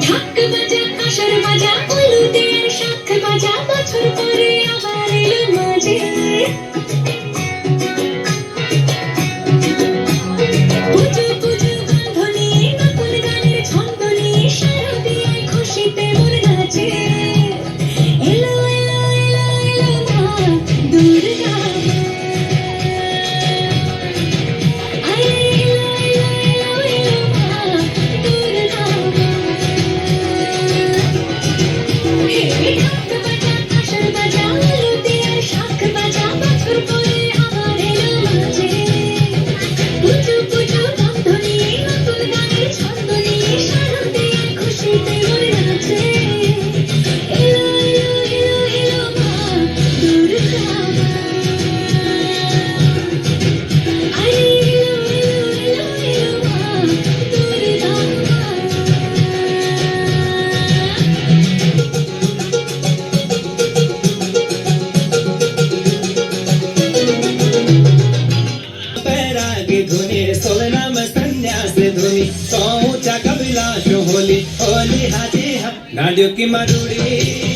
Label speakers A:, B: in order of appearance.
A: ঢাক বাজা কাঁসার বাজা হলুদের শাঁখ বাজা বছর পরে আবার এলো মাঝে পুজো পুজো বাঁধনে নতুন গানের ছন্দ নিয়ে শারদীয় খুশিতে মন নাচে এলো এলো এলো এলো মা দুর্গা আরে এলো এলো এলো এলো মা দুর্গা হে ঢাক বাজা কাঁসার বাজা হলুদের শাঁখ বাজা বছর পরে আবার এলো মাঝে পুজো পুজো বাঁধনে নতুন গানের ছন্দ নিয়ে শারদীয় খুশিতে মন নাচে এলো এলো এলো এলো মা দুর্গা আরে এলো এলো এলো এলো মা দুর্গা
B: पैरागी धुनी सोलनाम संन्यास धुनी सौचा कबिलाश होली होली हाथी नाडियों की मरूड़ी